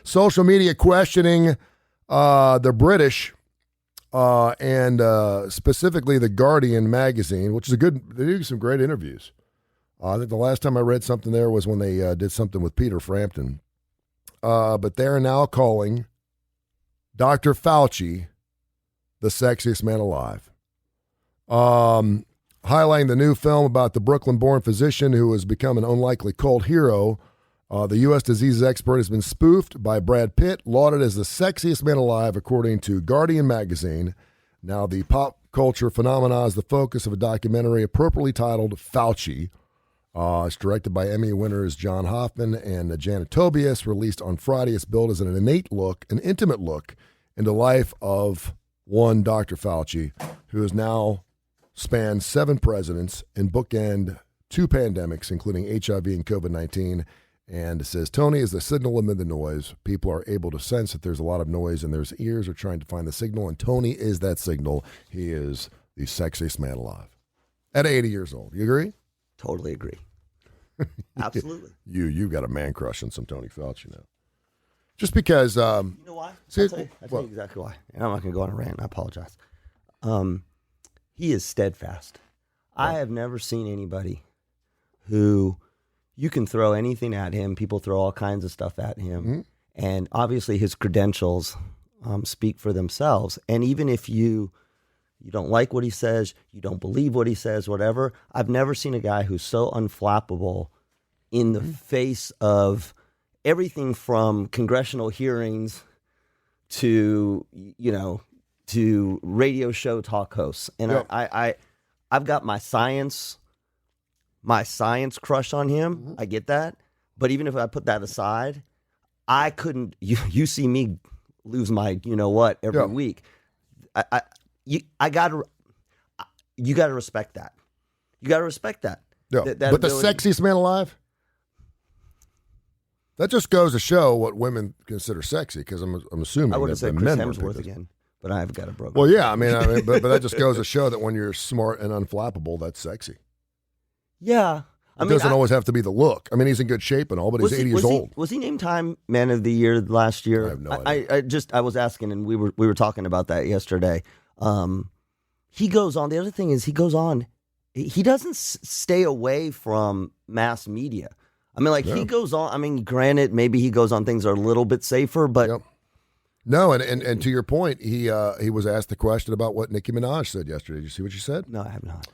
social media questioning the British and specifically the Guardian magazine, which is they do some great interviews. I think the last time I read something there was when they did something with Peter Frampton. But they're now calling Dr. Fauci the sexiest man alive. Highlighting the new film about the Brooklyn-born physician who has become an unlikely cult hero, the U.S. diseases expert has been spoofed by Brad Pitt, lauded as the sexiest man alive, according to Guardian magazine. Now, the pop culture phenomenon is the focus of a documentary appropriately titled Fauci. It's directed by Emmy winners John Hoffman and Janet Tobias. Released on Friday, it's billed as an intimate look into the life of one Dr. Fauci, who has now spanned 7 presidents and bookend 2 pandemics, including HIV and COVID-19. And it says, Tony is the signal amid the noise. People are able to sense that there's a lot of noise and their ears are trying to find the signal. And Tony is that signal. He is the sexiest man alive at 80 years old. You agree? Totally agree. Absolutely. You got a man crush on some Tony Fauci now. Just because. You know why? I'll tell you exactly why. And I'm not going to go on a rant. I apologize. He is steadfast. I have never seen anybody who you can throw anything at him. People throw all kinds of stuff at him. Mm-hmm. And obviously his credentials speak for themselves. And even if you don't like what he says, you don't believe what he says, whatever, I've never seen a guy who's so unflappable in the face of everything from congressional hearings to, to radio show talk hosts. And yep. I've got my science crush on him. Mm-hmm. I get that. But even if I put that aside, I couldn't, you see me lose my, every week. You got to respect that. You got to respect that. Yeah. But ability. The sexiest man alive? That just goes to show what women consider sexy, because I'm assuming I would have that said Chris Hemsworth again, but I've got a broken. Well, yeah, I mean, but that just goes to show that when you're smart and unflappable, that's sexy. Yeah. It doesn't always have to be the look. I mean, he's in good shape and all, but he's 80 years old. Was he named Time Man of the Year last year? I have no idea. I was asking, and we were talking about that yesterday. He goes on. The other thing is he goes on. He doesn't stay away from mass media. I mean, he goes on. I mean, granted, maybe he goes on things that are a little bit safer, but no. And to your point, he was asked the question about what Nicki Minaj said yesterday. Did you see what she said? No, I have not.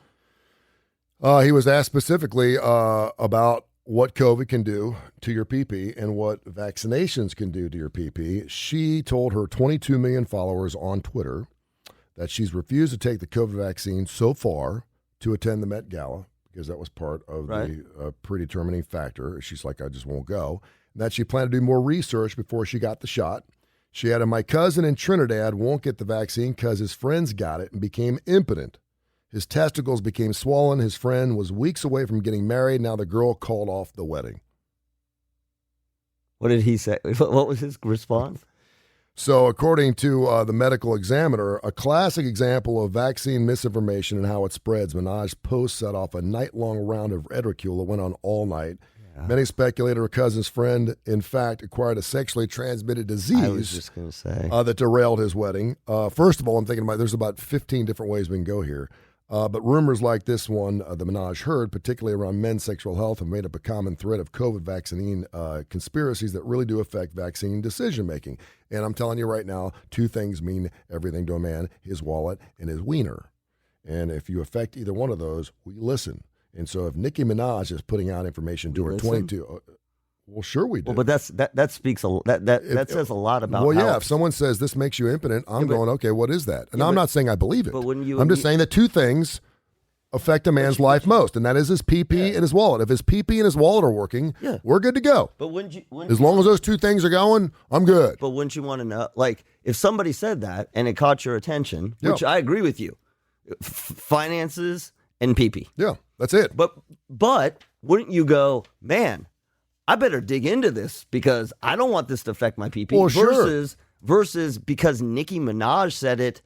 He was asked specifically about what COVID can do to your PP and what vaccinations can do to your PP. She told her 22 million followers on Twitter that she's refused to take the COVID vaccine so far to attend the Met Gala, because that was part of the predetermining factor. She's like, I just won't go. And that she planned to do more research before she got the shot. She added, my cousin in Trinidad won't get the vaccine because his friends got it and became impotent. His testicles became swollen. His friend was weeks away from getting married. Now the girl called off the wedding. What did he say? What was his response? So according to the medical examiner, a classic example of vaccine misinformation and how it spreads, Minaj's post set off a night-long round of ridicule that went on all night. Yeah. Many speculated her cousin's friend, in fact, acquired a sexually transmitted disease. I was just going to say. That derailed his wedding. First of all, I'm thinking about there's about 15 different ways we can go here. But rumors like this one that Minaj heard, particularly around men's sexual health, have made up a common thread of COVID vaccine conspiracies that really do affect vaccine decision-making. And I'm telling you right now, 2 things mean everything to a man: his wallet and his wiener. And if you affect either one of those, we listen. And so if Nicki Minaj is putting out information to her 22... Well, sure we do. Well, but that speaks that says a lot about. Well, yeah. If someone says this makes you impotent, I'm going, okay, what is that? And I'm not saying I believe it. But I'm just saying that 2 things affect a man's life most, and that is his PP and his wallet. If his PP and his wallet are working, we're good to go. But as long as those 2 things are going, I'm good. But wouldn't you want to know, if somebody said that and it caught your attention, which I agree with you, finances and PP. Yeah, that's it. But wouldn't you go, man, I better dig into this because I don't want this to affect my PP. Well, versus because Nicki Minaj said it.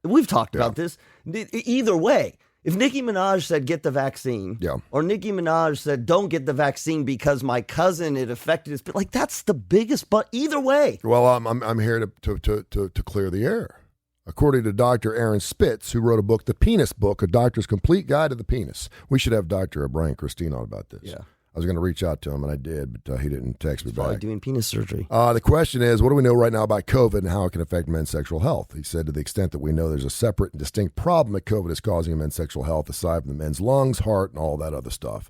We've talked about this. Either way, If Nicki Minaj said, get the vaccine, or Nicki Minaj said, don't get the vaccine because my cousin, it affected his, like, that's the biggest, but either way. Well, I'm here to clear the air. According to Dr. Aaron Spitz, who wrote a book, The Penis Book, A Doctor's Complete Guide to the Penis. We should have Dr. Brian Christine on about this. Yeah. I was going to reach out to him, and I did, but he didn't text me back. Probably doing penis surgery. The question is, what do we know right now about COVID and how it can affect men's sexual health? He said, to the extent that we know there's a separate and distinct problem that COVID is causing in men's sexual health, aside from the men's lungs, heart, and all that other stuff.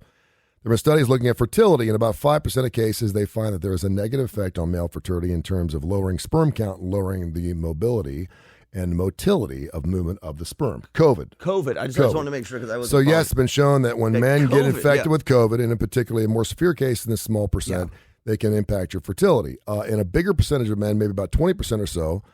There have been studies looking at fertility. In about 5% of cases, they find that there is a negative effect on male fertility in terms of lowering sperm count and lowering the mobility and motility of movement of the sperm. COVID. I just wanted to make sure because I was. So yes, it's been shown that when men get infected with COVID, and in particularly a more severe case in this small percent, they can impact your fertility. In a bigger percentage of men, maybe about 20% or so,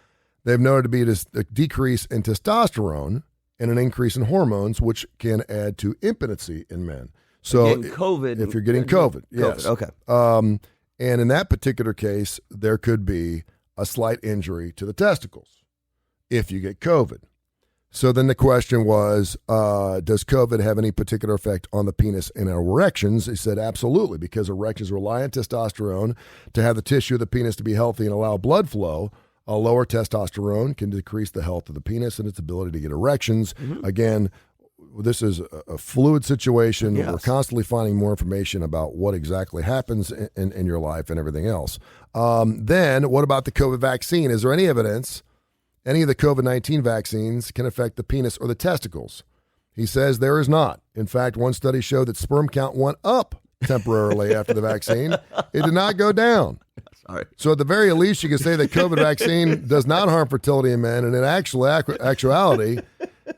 they've noted to be a decrease in testosterone and an increase in hormones, which can add to impotency in men. So COVID, if you're getting COVID, yes. Okay. And in that particular case, there could be a slight injury to the testicles if you get COVID. So then the question was, does COVID have any particular effect on the penis and erections? He said absolutely, because erections rely on testosterone to have the tissue of the penis to be healthy and allow blood flow. A lower testosterone can decrease the health of the penis and its ability to get erections. Mm-hmm. Again, this is a fluid situation. Yes. We're constantly finding more information about what exactly happens in your life and everything else. Then what about the COVID vaccine? Is there any evidence any of the COVID-19 vaccines can affect the penis or the testicles? He says there is not. In fact, one study showed that sperm count went up temporarily after the vaccine. It did not go down. Sorry. So at the very least, you can say that COVID vaccine does not harm fertility in men, and in actuality,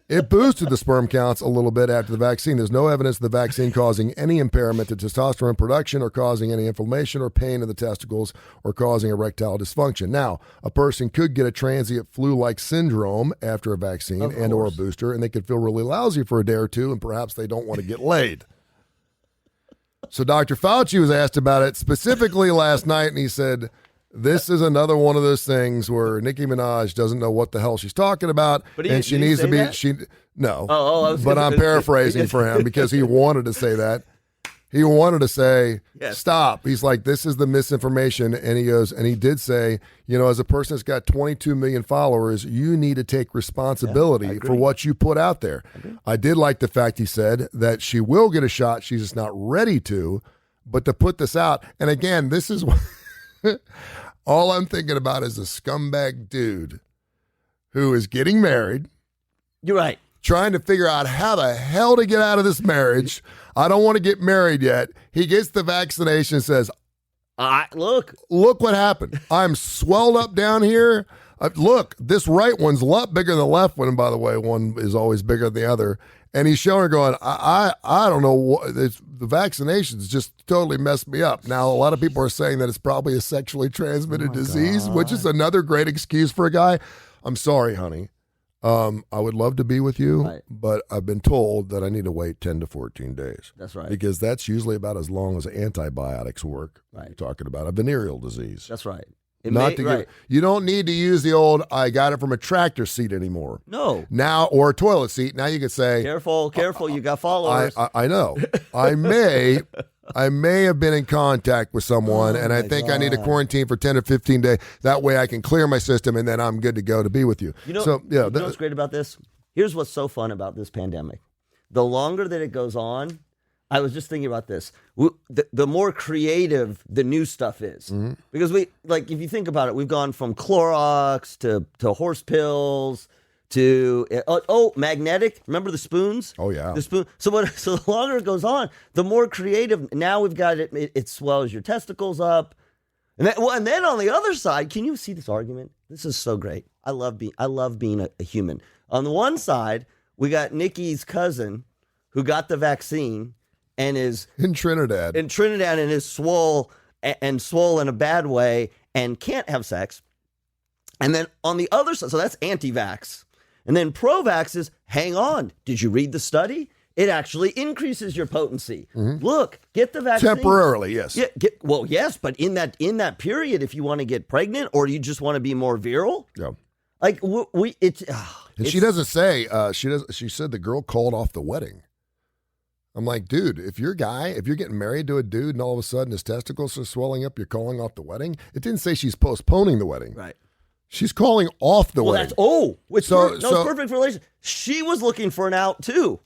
it boosted the sperm counts a little bit after the vaccine. There's no evidence of the vaccine causing any impairment to testosterone production or causing any inflammation or pain in the testicles or causing erectile dysfunction. Now, a person could get a transient flu-like syndrome after a vaccine and or a booster, and they could feel really lousy for a day or two, and perhaps they don't want to get laid. So Dr. Fauci was asked about it specifically last night, and he said, this is another one of those things where Nicki Minaj doesn't know what the hell she's talking about, and she needs to be. But I'm paraphrasing for him because he wanted to say that. He wanted to say, stop. He's like, this is the misinformation, and he goes, and he did say, as a person that's got 22 million followers, you need to take responsibility for what you put out there. I did like the fact he said that she will get a shot, she's just not ready to, but to put this out, and again, this is what. All I'm thinking about is a scumbag dude who is getting married. You're right. Trying to figure out how the hell to get out of this marriage. I don't want to get married yet. He gets the vaccination and says, look what happened. I'm swelled up down here. Look, this right one's a lot bigger than the left one. And by the way, one is always bigger than the other. And he's showing her going, I don't know what the vaccinations just totally messed me up. Now, a lot of people are saying that it's probably a sexually transmitted disease, which is another great excuse for a guy. I'm sorry, honey. I would love to be with you, but I've been told that I need to wait 10 to 14 days. That's right. Because that's usually about as long as antibiotics work. Right. You're talking about a venereal disease. That's right. You don't need to use the old, I got it from a tractor seat anymore. No. Now, or a toilet seat. Now you could say, careful, you got followers. I know. I may have been in contact with someone, and I think I need to quarantine for 10 or 15 days. That way I can clear my system, and then I'm good to go to be with you. You know what's great about this? Here's what's so fun about this pandemic. The longer that it goes on, I was just thinking about this. The more creative the new stuff is. Mm-hmm. Because if you think about it, we've gone from Clorox to horse pills to magnetic. Remember the spoons? Oh yeah, the spoon. So the longer it goes on, the more creative. Now we've got it. It swells your testicles up, and then on the other side, can you see this argument? This is so great. I love being a human. On the one side, we got Nicki's cousin who got the vaccine and is in Trinidad and is swole in a bad way and can't have sex. And then on the other side, so that's anti-vax. And then pro-vax is, hang on, did you read the study? It actually increases your potency. Mm-hmm. Look, get the vaccine. Temporarily, yes. Yeah, yes, but in that period, if you want to get pregnant or you just want to be more virile, Like and she doesn't say she said the girl called off the wedding. I'm like, dude, if you're getting married to a dude and all of a sudden his testicles are swelling up, you're calling off the wedding. It didn't say she's postponing the wedding. Right. She's calling off the wedding. It's perfect for relation. She was looking for an out too.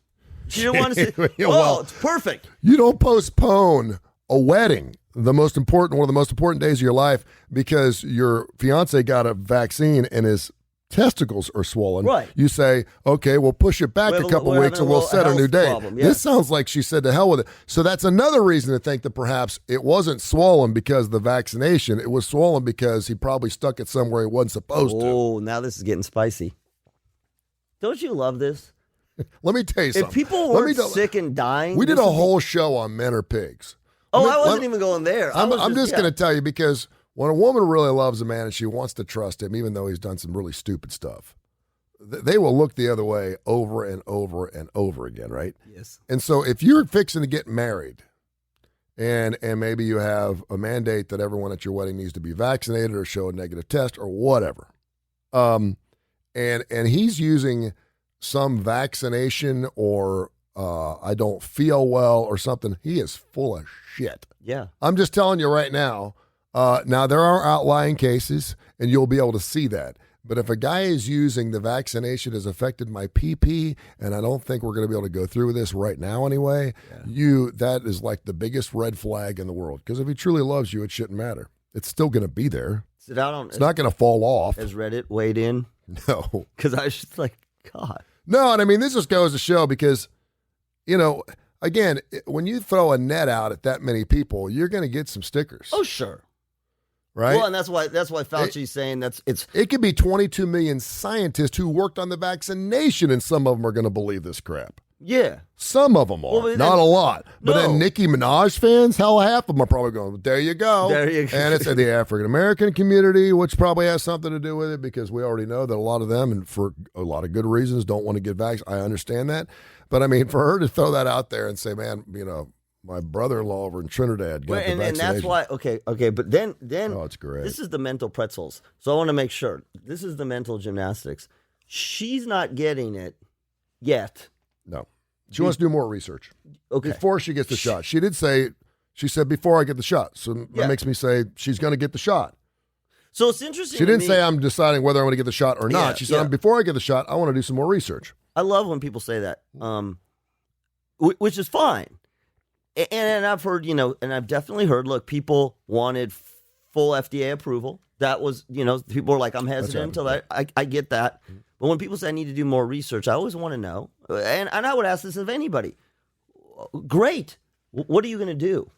She didn't want to say, it's perfect. You don't postpone a wedding, one of the most important days of your life, because your fiance got a vaccine and his testicles are swollen. Right. You say, okay, we'll push it back a couple weeks and we'll set a new date. Problem, yeah. This sounds like she said to hell with it. So that's another reason to think that perhaps it wasn't swollen because of the vaccination. It was swollen because he probably stuck it somewhere he wasn't supposed to. Oh, now this is getting spicy. Don't you love this? Let me tell you something. If people weren't sick and dying. We did a whole show on men or pigs. I wasn't even going there. I'm just going to tell you, because when a woman really loves a man and she wants to trust him, even though he's done some really stupid stuff, they will look the other way over and over and over again, right? Yes. And so if you're fixing to get married and maybe you have a mandate that everyone at your wedding needs to be vaccinated or show a negative test or whatever, and he's using some vaccination or I don't feel well or something, he is full of shit. Yeah. I'm just telling you right now. Now, there are outlying cases, and you'll be able to see that. But if a guy is using the vaccination has affected my PP, and I don't think we're going to be able to go through with this right now anyway, that is like the biggest red flag in the world. Because if he truly loves you, it shouldn't matter. It's still going to be there. It's not going to fall off. Has Reddit weighed in? No. Because I was just like, God. No, and I mean, this just goes to show because, again, when you throw a net out at that many people, you're going to get some stickers. Oh, sure. Right? Well, and that's why Fauci's saying it could be 22 million scientists who worked on the vaccination, and some of them are going to believe this crap. Yeah. Some of them are. Not a lot. But then Nicki Minaj fans, hell, half of them are probably going, there you go. There you go. And it's the African-American community, which probably has something to do with it, because we already know that a lot of them, and for a lot of good reasons, don't want to get vaccinated. I understand that. But, I mean, for her to throw that out there and say, man, my brother-in-law over in Trinidad got the vaccination. And that's why, okay, but then oh, it's great. This is the mental pretzels. So I want to make sure. This is the mental gymnastics. She's not getting it yet. No. She wants to do more research. Okay. Before she gets the shot. She said, before I get the shot. So that makes me say she's going to get the shot. So it's interesting. She didn't say I'm deciding whether I'm going to get the shot or not. She said, before I get the shot, I want to do some more research. I love when people say that, which is fine. And I've heard, and I've definitely heard, look, people wanted full FDA approval. That was, people were like, I'm hesitant until that. I get that. But when people say I need to do more research, I always want to know. And I would ask this of anybody. Great. What are you going to do?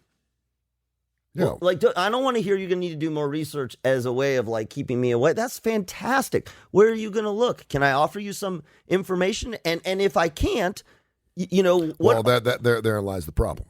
Yeah. I don't want to hear you're going to need to do more research as a way of keeping me away. That's fantastic. Where are you going to look? Can I offer you some information? And if I can't, what? Well, therein lies the problem.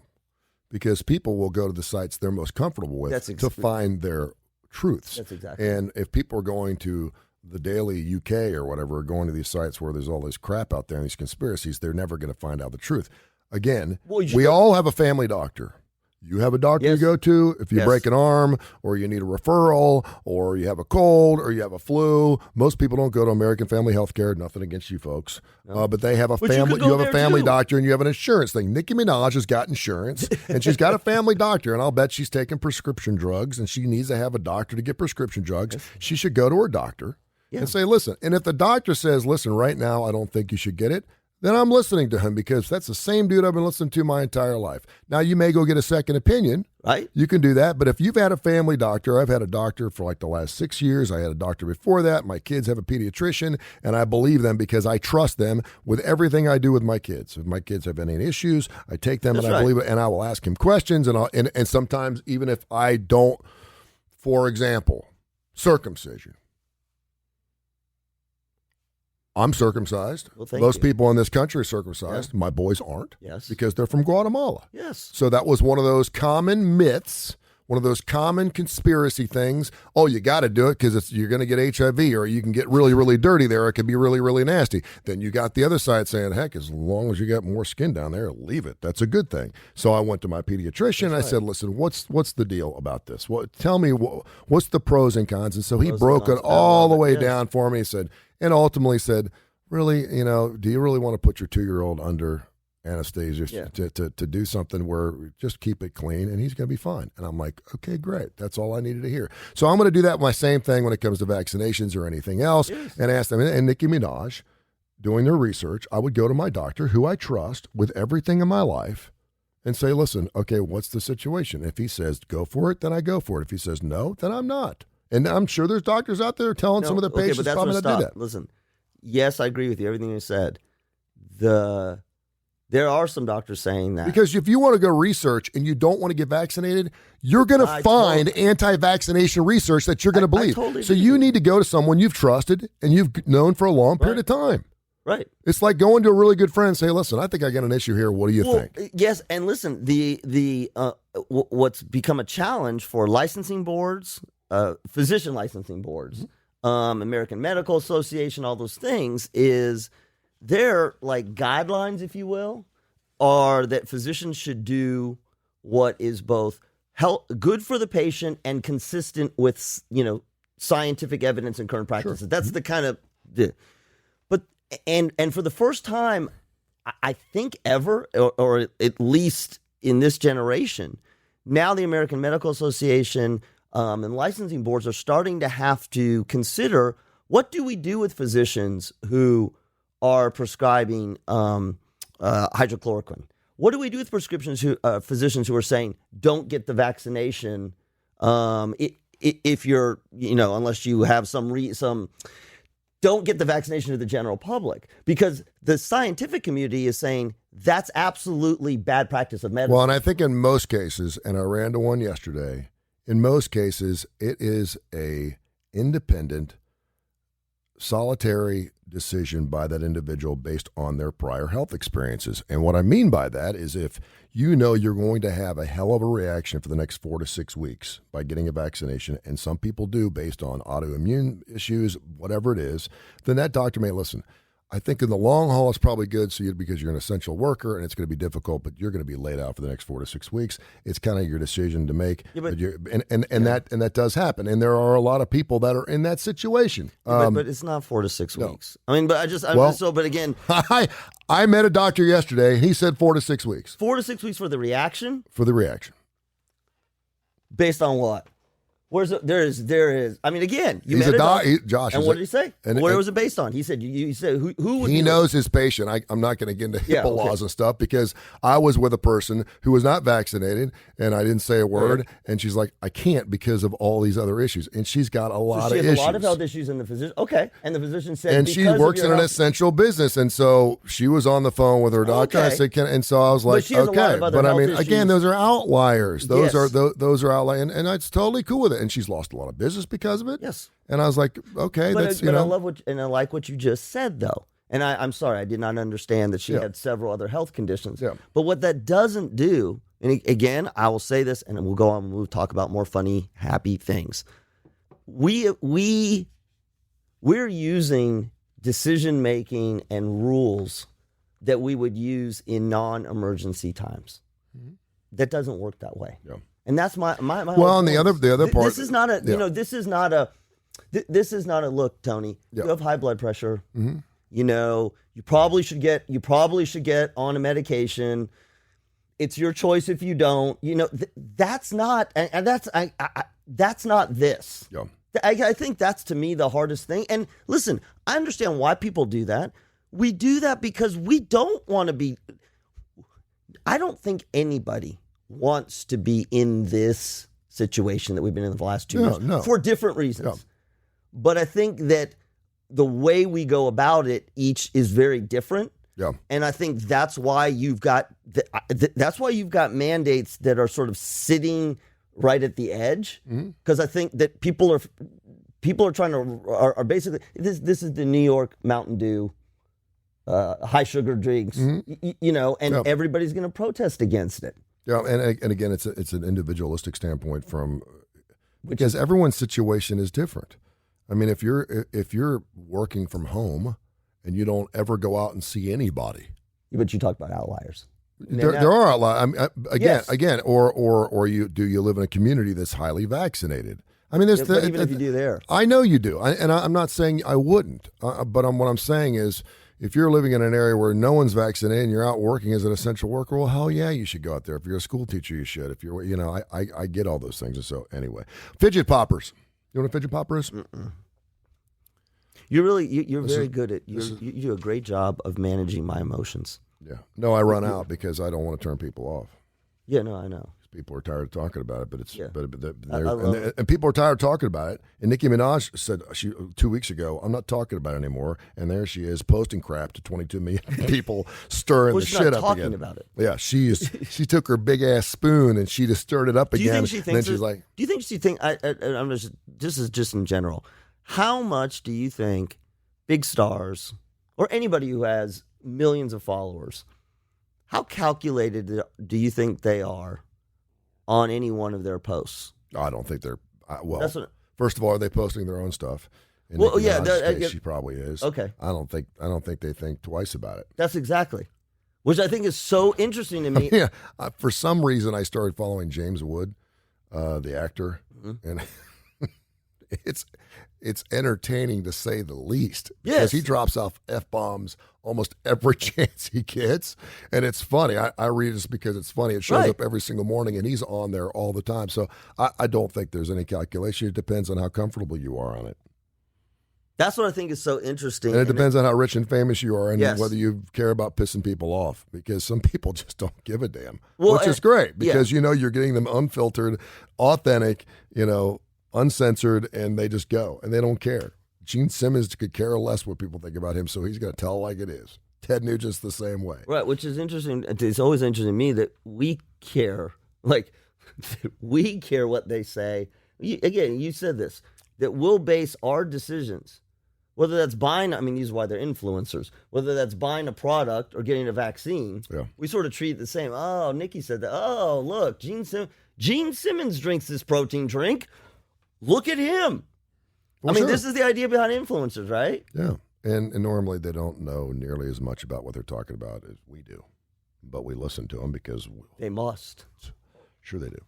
Because people will go to the sites they're most comfortable with to find their truths. That's exactly. And if people are going to the Daily UK or whatever, are going to these sites where there's all this crap out there and these conspiracies, they're never going to find out the truth. Again, we all have a family doctor. You have a doctor you go to if you break an arm or you need a referral or you have a cold or you have a flu. Most people don't go to American Family Healthcare. Nothing against you folks. No. But they have a family. You have a family doctor and you have an insurance thing. Nicki Minaj has got insurance and she's got a family doctor, and I'll bet she's taking prescription drugs and she needs to have a doctor to get prescription drugs. Yes. She should go to her doctor and say, listen. And if the doctor says, listen, right now I don't think you should get it, then I'm listening to him, because that's the same dude I've been listening to my entire life. Now, you may go get a second opinion. Right. You can do that. But if you've had a family doctor, I've had a doctor for the last 6 years. I had a doctor before that. My kids have a pediatrician, and I believe them because I trust them with everything I do with my kids. If my kids have any issues, I take them I believe it, and I will ask him questions. And sometimes even if I don't, for example, circumcision. I'm circumcised. Well, Most people in this country are circumcised. Yeah. My boys aren't. Yes. Because they're from Guatemala. Yes. So that was one of those common myths one of those common conspiracy things. Oh, you got to do it because you're going to get HIV, or you can get really, really dirty there. It could be really, really nasty. Then you got the other side saying, heck, as long as you got more skin down there, leave it. That's a good thing. So I went to my pediatrician. I said, listen, what's the deal about this? Tell me what's the pros and cons? And so he broke it all the way down for me. He said, and ultimately said, really, do you really want to put your 2-year-old under anesthesia to do something where just keep it clean and he's going to be fine? And I'm like, okay, great. That's all I needed to hear. So I'm going to do that my same thing when it comes to vaccinations or anything else. Yes. And ask them. And Nicki Minaj, doing their research, I would go to my doctor, who I trust with everything in my life, and say, listen, okay, what's the situation? If he says go for it, then I go for it. If he says no, then I'm not. And I'm sure there's doctors out there telling some of the patients probably not to do that. Listen, yes, I agree with you, everything you said. There are some doctors saying that. Because if you want to go research and you don't want to get vaccinated, you're going to find anti-vaccination research that you're going to believe. So you need to go to someone you've trusted and you've known for a long period of time. Right. It's like going to a really good friend and say, listen, I think I got an issue here. What do you think? Yes, and listen, what's become a challenge for licensing boards, physician licensing boards, American Medical Association, all those things, is their like guidelines, if you will, are that physicians should do what is both good for the patient and consistent with scientific evidence and current practices. Sure. That's the kind of and for the first time, I think ever, or at least in this generation, now the American Medical Association and licensing boards are starting to have to consider, what do we do with physicians who are prescribing hydrochloroquine? What do we do with physicians who are saying don't get the vaccination if you're unless you have some don't get the vaccination to the general public, because the scientific community is saying that's absolutely bad practice of medicine. Well, and I think in most cases, and I ran to one yesterday, in most cases, it is a independent, solitary decision by that individual based on their prior health experiences. And what I mean by that is if you know you're going to have a hell of a reaction for the next 4 to 6 weeks by getting a vaccination, and some people do based on autoimmune issues, whatever it is, then that doctor may listen. I think in the long haul, it's probably good because you're an essential worker and it's going to be difficult, but you're going to be laid out for the next 4 to 6 weeks. It's kind of your decision to make. Yeah, that does happen. And there are a lot of people that are in that situation. But it's not 4 to 6 weeks. I mean, but but again. I met a doctor yesterday. He said 4 to 6 weeks. 4 to 6 weeks for the reaction? For the reaction. Based on what? There is. I mean, again, you met a doctor. Josh, and what did he say? What was it based on? He said, you said, who would he knows his patient. I'm not going to get into HIPAA laws and stuff, because I was with a person who was not vaccinated and I didn't say a word. Right. And she's like, I can't because of all these other issues. And she's got a lot of issues. She has a lot of health issues, and the physician. Okay. And the physician said, and she works in an essential business. And so she was on the phone with her doctor. I said, and so I was like, okay. But I mean, again, those are outliers. Those are outliers. And it's totally cool with it. And she's lost a lot of business because of it. Yes. And I was like, okay, but I love I like what you just said, though. And I'm sorry, I did not understand that she had several other health conditions. Yeah. But what that doesn't do, and again, I will say this, and we'll go on and we'll talk about more funny, happy things. We're using decision making and rules that we would use in non-emergency times. Mm-hmm. That doesn't work that way. Yeah. And that's my well, and the other part. This is not a this is not a look, Tony. Yeah. You have high blood pressure. Mm-hmm. You probably should get on a medication. It's your choice if you don't. That's not this. Yeah. I think that's, to me, the hardest thing. And listen, I understand why people do that. We do that because we don't want to be. I don't think anybody wants to be in this situation that we've been in the last 2 years for different reasons. Yeah. But I think that the way we go about it each is very different. Yeah. And I think that's why you've got mandates that are sort of sitting right at the edge, because I think that people are trying to are basically this is the New York Mountain Dew high sugar drinks, and everybody's going to protest against it. Yeah, and again, it's an individualistic standpoint because everyone's situation is different. I mean, if you're working from home and you don't ever go out and see anybody, but you talk about outliers. There are outliers. Again, or you live in a community that's highly vaccinated. I mean, even if you do there, I know you do, I'm not saying I wouldn't, but what I'm saying is, if you're living in an area where no one's vaccinated and you're out working as an essential worker, well, hell yeah, you should go out there. If you're a school teacher, you should. If you're, I get all those things. And so anyway, fidget poppers. You know what a fidget popper is? Mm-mm. You're very good at you do a great job of managing my emotions. Yeah. No, I run out because I don't want to turn people off. Yeah, no, I know. People are tired of talking about it, but it's but and people are tired of talking about it. And Nicki Minaj said 2 weeks ago, "I'm not talking about it anymore." And there she is posting crap to 22 million people, stirring the shit up again. About it. Yeah, she took her big ass spoon and she just stirred it up again. Do you think she thinks? She's like, "Do you think she think?" I'm just. This is just in general. How much do you think big stars or anybody who has millions of followers, how calculated do you think they are on any one of their posts? I don't think they're first of all, are they posting their own stuff? She probably is. Okay. I don't think they think twice about it. That's exactly, which I think is so interesting to me. Yeah, for some reason I started following James Wood, the actor, and it's entertaining to say the least. Because he drops off F-bombs almost every chance he gets. And it's funny. I read it just because it's funny. It shows up every single morning and he's on there all the time. So I don't think there's any calculation. It depends on how comfortable you are on it. That's what I think is so interesting. And it depends on how rich and famous you are and whether you care about pissing people off. Because some people just don't give a damn. Which is great because you're getting them unfiltered, authentic, uncensored, and they just go and they don't care. Gene Simmons could care less what people think about him, so he's going to tell like it is. Ted Nugent's the same way. Right, which is interesting. It's always interesting to me that we care. Like, we care what they say. Again, you said this, that we'll base our decisions, whether that's buying, this is why they're influencers, whether that's buying a product or getting a vaccine, we sort of treat it the same. Oh, Nicki said that. Oh, look, Gene Simmons drinks this protein drink. Look at him. Well, this is the idea behind influencers, right? Yeah. And normally they don't know nearly as much about what they're talking about as we do. But we listen to them because they must. Sure they do.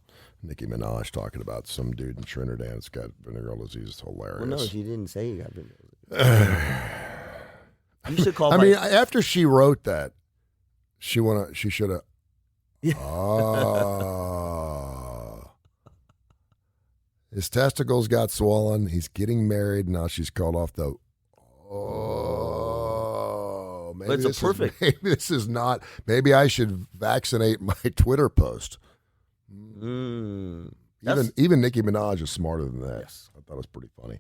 Nicki Minaj talking about some dude in Trinidad that's got venereal disease. It's hilarious. Well, no, she didn't say he got venereal disease. You should call after she wrote that, she should have. His testicles got swollen. He's getting married. Now she's called off the. Maybe this is not. Maybe I should vaccinate my Twitter post. Even Nicki Minaj is smarter than that. Yes. I thought it was pretty funny.